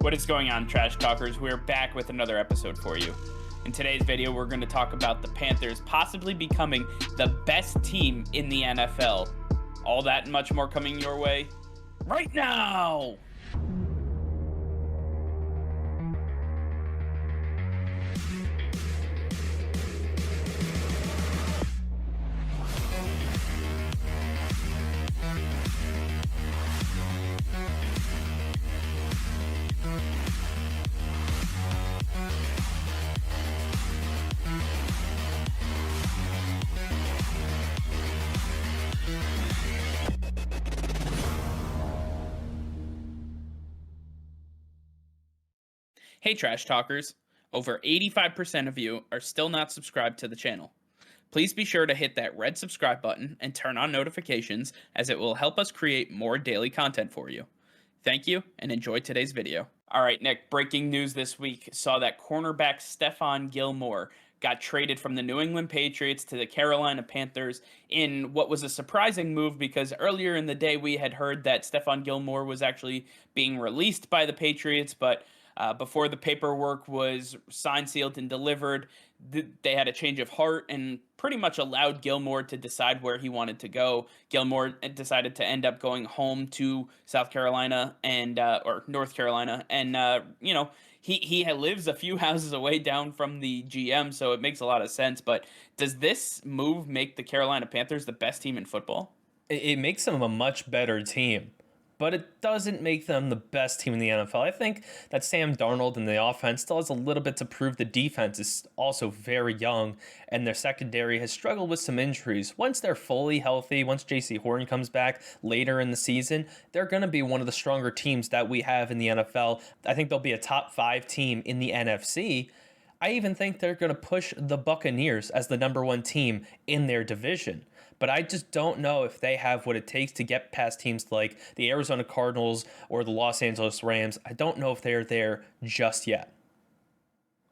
What is going on, Trash Talkers? We're back with another episode for you. In today's video, we're going to talk about the Panthers possibly becoming the best team in the NFL. All that and much more coming your way right now! Hey Trash Talkers, over 85% of you are still not subscribed to the channel. Please be sure to hit that red subscribe button and turn on notifications, as it will help us create more daily content for you. Thank you and enjoy today's video. Alright Nick, breaking news this week saw that cornerback Stephon Gilmore got traded from the New England Patriots to the Carolina Panthers in what was a surprising move, because earlier in the day we had heard that Stephon Gilmore was actually being released by the Patriots, but before the paperwork was signed, sealed, and delivered, they had a change of heart and pretty much allowed Gilmore to decide where he wanted to go. Gilmore decided to end up going home to South Carolina and or North Carolina, and he lives a few houses away down from the GM, so it makes a lot of sense. But does this move make the Carolina Panthers the best team in football? It makes them a much better team, but it doesn't make them the best team in the NFL. I think that Sam Darnold and the offense still has a little bit to prove. The defense is also very young, and their secondary has struggled with some injuries. Once they're fully healthy, once Jaycee Horn comes back later in the season, they're going to be one of the stronger teams that we have in the NFL. I think they'll be a top 5 team in the NFC. I even think they're going to push the Buccaneers as the number 1 team in their division. But I just don't know if they have what it takes to get past teams like the Arizona Cardinals or the Los Angeles Rams. I don't know if they're there just yet.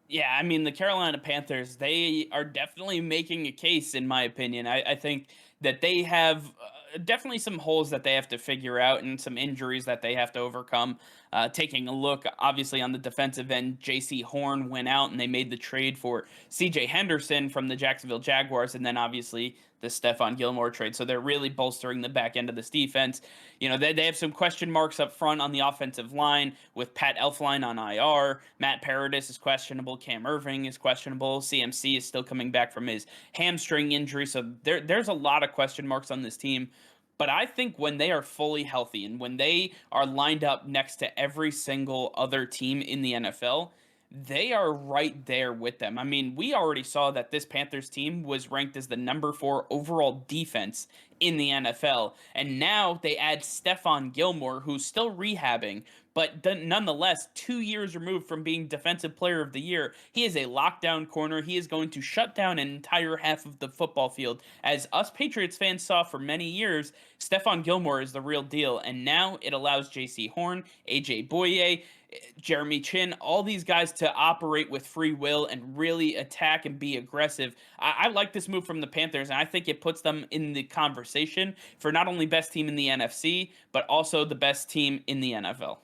Yeah, I mean, the Carolina Panthers, they are definitely making a case, in my opinion. I think that they have definitely some holes that they have to figure out and some injuries that they have to overcome. Taking a look, obviously, on the defensive end, Jaycee Horn went out and they made the trade for C.J. Henderson from the Jacksonville Jaguars, and then obviously the Stephon Gilmore trade. So they're really bolstering the back end of this defense. You know, they have some question marks up front on the offensive line with Pat Elflein on IR. Matt Paradis is questionable. Cam Irving is questionable. CMC is still coming back from his hamstring injury. So there's a lot of question marks on this team. But I think when they are fully healthy and when they are lined up next to every single other team in the NFL, they are right there with them. I mean, we already saw that this Panthers team was ranked as the number 4 overall defense in the NFL. And now they add Stephon Gilmore, who's still rehabbing, but nonetheless, 2 years removed from being Defensive Player of the Year. He is a lockdown corner. He is going to shut down an entire half of the football field. As us Patriots fans saw for many years, Stephon Gilmore is the real deal. And now it allows Jaycee Horn, AJ Boye, Jeremy Chin, all these guys to operate with free will and really attack and be aggressive. I like this move from the Panthers, and I think it puts them in the conversation for not only best team in the NFC, but also the best team in the NFL.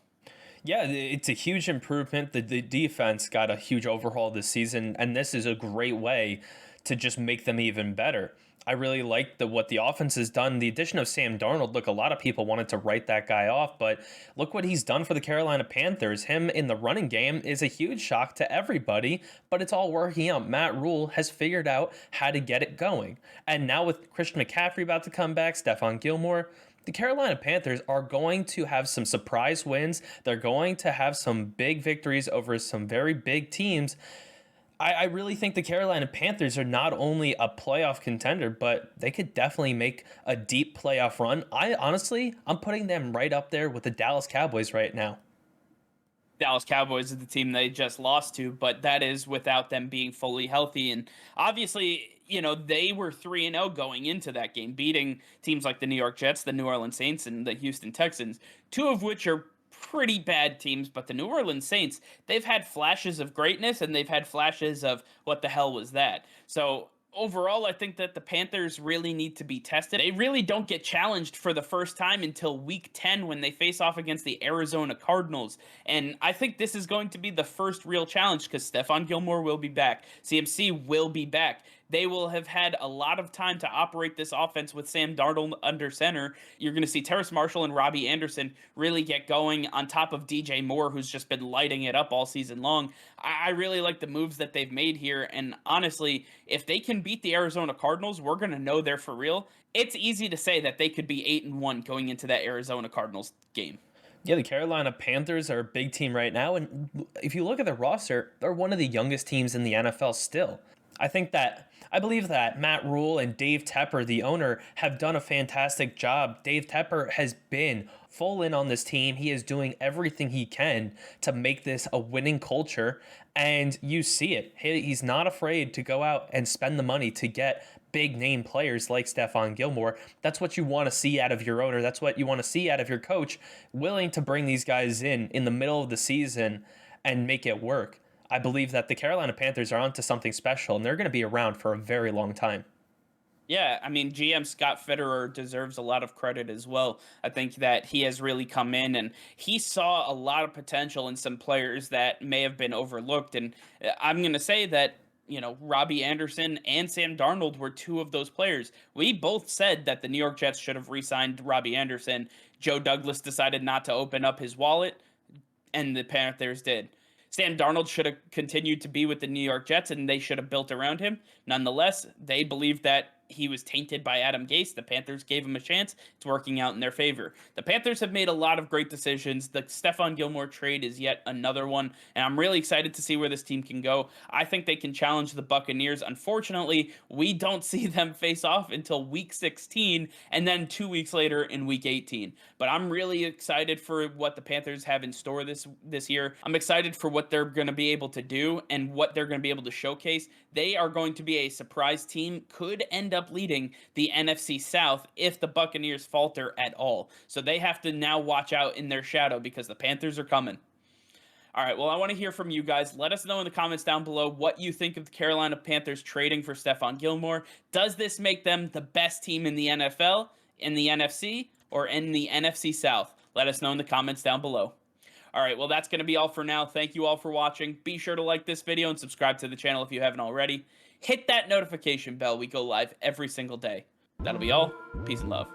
Yeah, it's a huge improvement. The defense got a huge overhaul this season, and this is a great way to just make them even better. I really like what the offense has done. The addition of Sam Darnold, look, a lot of people wanted to write that guy off, but look what he's done for the Carolina Panthers. Him in the running game is a huge shock to everybody, but it's all working out. Matt Rule has figured out how to get it going. And now with Christian McCaffrey about to come back, Stephon Gilmore, the Carolina Panthers are going to have some surprise wins. They're going to have some big victories over some very big teams. I really think the Carolina Panthers are not only a playoff contender, but they could definitely make a deep playoff run. I'm putting them right up there with the Dallas Cowboys right now. Dallas Cowboys is the team they just lost to, but that is without them being fully healthy. And obviously, they were 3-0 going into that game, beating teams like the New York Jets, the New Orleans Saints, and the Houston Texans, 2 of which are pretty bad teams. But the New Orleans Saints, they've had flashes of greatness and they've had flashes of what the hell was that. So Overall, I think that the Panthers really need to be tested. They really don't get challenged for the first time until week 10 when they face off against the Arizona Cardinals. And I think this is going to be the first real challenge because Stephon Gilmore will be back. CMC will be back. They will have had a lot of time to operate this offense with Sam Darnold under center. You're going to see Terrace Marshall and Robbie Anderson really get going on top of DJ Moore, who's just been lighting it up all season long. I really like the moves that they've made here. And honestly, if they can beat the Arizona Cardinals, we're going to know they're for real. It's easy to say that they could be 8-1 going into that Arizona Cardinals game. Yeah, the Carolina Panthers are a big team right now, and if you look at the roster, they're one of the youngest teams in the NFL still. I believe that Matt Rule and Dave Tepper, the owner, have done a fantastic job. Dave Tepper has been full in on this team. He is doing everything he can to make this a winning culture, and you see it. He's not afraid to go out and spend the money to get big name players like Stephon Gilmore. That's what you want to see out of your owner. That's what you want to see out of your coach, willing to bring these guys in the middle of the season and make it work. I believe that the Carolina Panthers are onto something special, and they're going to be around for a very long time. Yeah, I mean, GM Scott Fitterer deserves a lot of credit as well. I think that he has really come in and he saw a lot of potential in some players that may have been overlooked. And I'm going to say that, Robbie Anderson and Sam Darnold were two of those players. We both said that the New York Jets should have re signed Robbie Anderson. Joe Douglas decided not to open up his wallet, and the Panthers did. Sam Darnold should have continued to be with the New York Jets, and they should have built around him. Nonetheless, they believed that he was tainted by Adam Gase. The Panthers gave him a chance. It's working out in their favor. The Panthers have made a lot of great decisions. The Stephon Gilmore trade is yet another one, and I'm really excited to see where this team can go. I think they can challenge the Buccaneers. Unfortunately, we don't see them face off until week 16 and then 2 weeks later in week 18. But I'm really excited for what the Panthers have in store this year. I'm excited for what they're going to be able to do and what they're going to be able to showcase. They are going to be a surprise team, could end up leading the NFC South if the Buccaneers falter at all. So they have to now watch out in their shadow because the Panthers are coming. All right, well, I want to hear from you guys. Let us know in the comments down below what you think of the Carolina Panthers trading for Stephon Gilmore. Does this make them the best team in the NFL, in the NFC, or in the NFC South? Let us know in the comments down below. All right, well, that's going to be all for now. Thank you all for watching. Be sure to like this video and subscribe to the channel if you haven't already. Hit that notification bell. We go live every single day. That'll be all. Peace and love.